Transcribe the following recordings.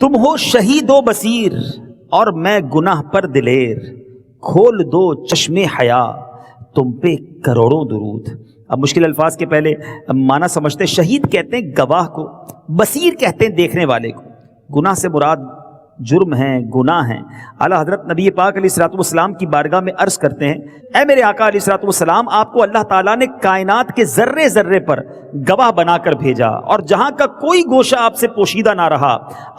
تم ہو شہید و بصیر اور میں گناہ پر دلیر، کھول دو چشمے حیا تم پہ کروڑوں درود۔ اب مشکل الفاظ کے پہلے معنی سمجھتے۔ شہید کہتے ہیں گواہ کو، بصیر کہتے ہیں دیکھنے والے کو۔ گناہ سے مراد جرم ہیں، گناہ ہیں۔ اعلیٰ حضرت نبی پاک علیہ الصلوۃ والسلام کی بارگاہ میں عرض کرتے ہیں، اے میرے آقا علیہ الصلوۃ والسلام، آپ کو اللہ تعالیٰ نے کائنات کے ذرے ذرے پر گواہ بنا کر بھیجا، اور جہاں کا کوئی گوشہ آپ سے پوشیدہ نہ رہا،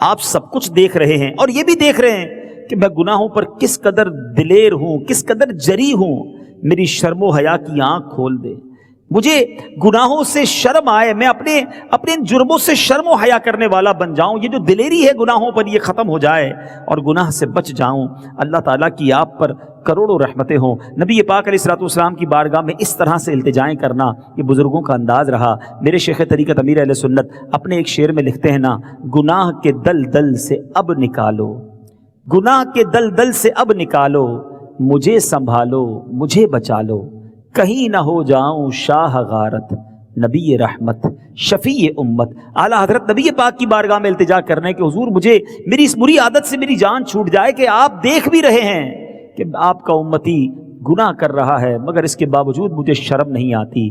آپ سب کچھ دیکھ رہے ہیں، اور یہ بھی دیکھ رہے ہیں کہ میں گناہوں پر کس قدر دلیر ہوں، کس قدر جری ہوں۔ میری شرم و حیا کی آنکھ کھول دے، مجھے گناہوں سے شرم آئے، میں اپنے جرموں سے شرم و حیا کرنے والا بن جاؤں، یہ جو دلیری ہے گناہوں پر یہ ختم ہو جائے اور گناہ سے بچ جاؤں۔ اللہ تعالیٰ کی آپ پر کروڑوں رحمتیں ہوں۔ نبی پاک علیہ الصلوۃ والسلام کی بارگاہ میں اس طرح سے التجائیں کرنا یہ بزرگوں کا انداز رہا۔ میرے شیخ طریقت امیر اہل سنت اپنے ایک شعر میں لکھتے ہیں نا، گناہ کے دلدل سے اب نکالو، گناہ کے دلدل سے اب نکالو، مجھے سنبھالو، مجھے بچا لو، کہیں نہ ہو جاؤں شاہ غارت، نبی رحمت شفیع امت۔ اعلیٰ حضرت نبی پاک کی بارگاہ میں التجا کرنے کہ حضور مجھے میری اس بری عادت سے میری جان چھوٹ جائے کہ آپ دیکھ بھی رہے ہیں کہ آپ کا امتی گناہ کر رہا ہے، مگر اس کے باوجود مجھے شرم نہیں آتی۔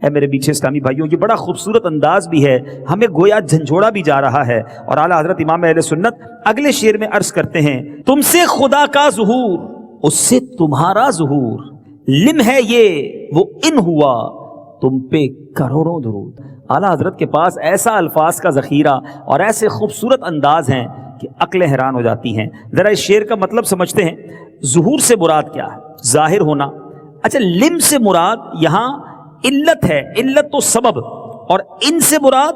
اے میرے پیچھے اسلامی بھائیوں، یہ بڑا خوبصورت انداز بھی ہے، ہمیں گویا جھنجھوڑا بھی جا رہا ہے۔ اور اعلیٰ حضرت امام اہل سنت اگلے شعر میں عرض کرتے ہیں، تم سے خدا کا ظہور، اس سے تمہارا ظہور، لم ہے یہ وہ ان ہوا تم پہ کروڑوں درود۔ اعلیٰ حضرت کے پاس ایسا الفاظ کا ذخیرہ اور ایسے خوبصورت انداز ہیں کہ عقلیں حیران ہو جاتی ہیں۔ ذرا اس شعر کا مطلب سمجھتے ہیں۔ ظہور سے مراد کیا ہے؟ ظاہر ہونا۔ اچھا، لم سے مراد یہاں علت ہے، علت تو سبب، اور ان سے مراد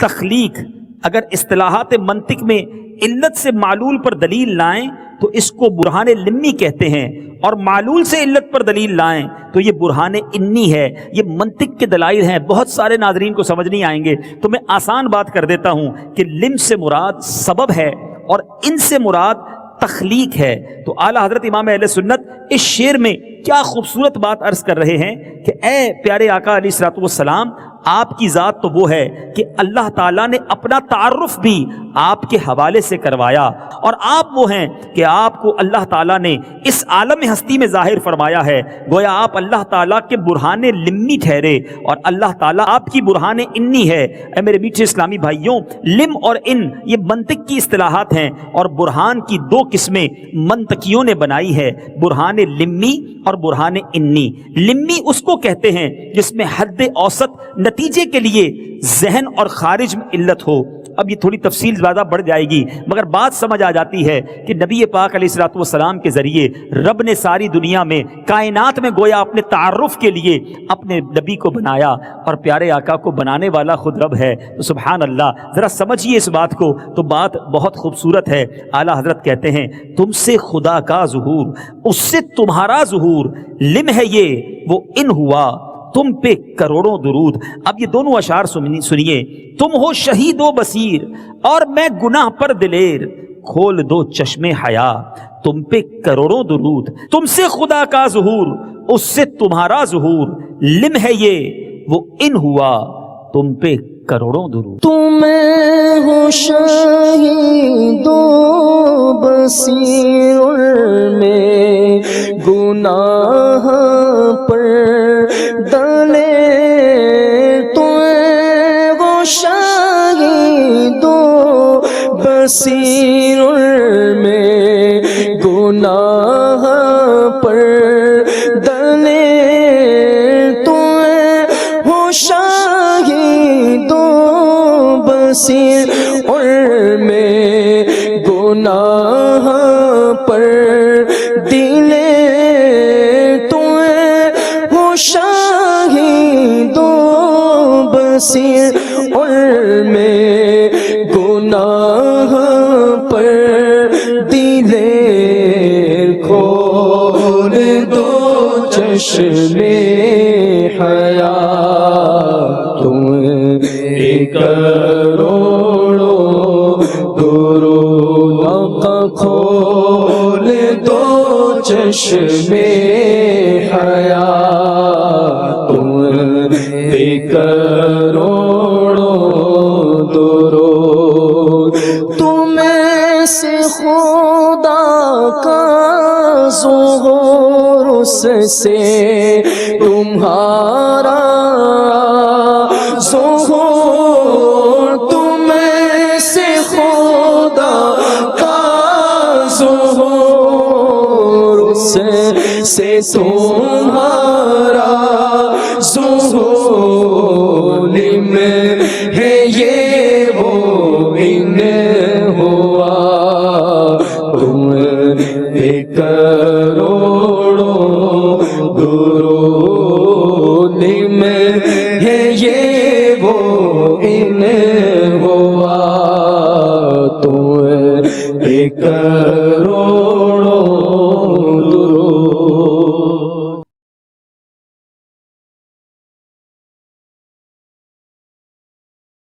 تخلیق۔ اگر اصطلاحات منطق میں علت سے معلول پر دلیل لائیں تو اس کو برہان لمی کہتے ہیں، اور معلول سے علت پر دلیل لائیں تو یہ برہان انی ہے۔ یہ منطق کے دلائل ہیں، بہت سارے ناظرین کو سمجھ نہیں آئیں گے، تو میں آسان بات کر دیتا ہوں کہ لم سے مراد سبب ہے اور ان سے مراد تخلیق ہے۔ تو اعلیٰ حضرت امام اہل سنت اس شعر میں کیا خوبصورت بات عرض کر رہے ہیں کہ اے پیارے آقا علیہ الصلوۃ والسلام، آپ کی ذات تو وہ ہے کہ اللہ تعالیٰ نے اپنا تعارف بھی آپ کے حوالے سے کروایا، اور آپ وہ ہیں کہ آپ کو اللہ تعالیٰ نے اس عالم ہستی میں ظاہر فرمایا ہے۔ گویا آپ اللہ تعالیٰ کے برہان لمی ٹھہرے اور اللہ تعالیٰ آپ کی برہان انی ہے۔ اے میرے میٹھے اسلامی بھائیوں، لم اور ان یہ منطق کی اصطلاحات ہیں، اور برہان کی دو قسمیں منطقیوں نے بنائی ہے، برہان لمی اور برہان انی۔ لمی اس کو کہتے ہیں جس میں حد اوسط نتیجے کے لیے ذہن اور خارج میں علت ہو۔ اب یہ تھوڑی تفصیل زیادہ بڑھ جائے گی، مگر بات سمجھ آ جاتی ہے کہ نبی پاک علیہ الصلوۃ والسلام کے ذریعے رب نے ساری دنیا میں کائنات میں گویا اپنے تعارف کے لیے اپنے نبی کو بنایا، اور پیارے آقا کو بنانے والا خود رب ہے۔ تو سبحان اللہ، ذرا سمجھیے اس بات کو، تو بات بہت خوبصورت ہے۔ اعلیٰ حضرت کہتے ہیں، تم سے خدا کا ظہور، اس سے تمہارا ظہور، لم ہے یہ وہ ان ہوا تم پہ کروڑوں درود۔ اب یہ دونوں اشعار سنیے، تم ہو شہید و بصیر اور میں گناہ پر دلیر، کھول دو چشمے حیا تم پہ کروڑوں درود۔ تم سے خدا کا ظہور، اس سے تمہارا ظہور، لم ہے یہ وہ ان ہوا تم پہ کروڑوں درود۔ تمہیں ہو شہید و بصیر میں گناہ پر ڈالے، تمہیں ہو شہید و بصیر میں گناہ پر ڈالے، تمہیں ہو شہید و بصیر میں گناہ پر دلے، تمہیں ہو شہید و بصیر میں گناہ پر دلے، کھول دو چشمے حیا تم کروڑوں درود، آقا کھول دو چشمے حیا تم کروڑوں درود۔ تمہیں سے خدا کا ظہور، اس سے تمہارا ظہور، تم سے خدا کا ظہور، اس سے تمہارا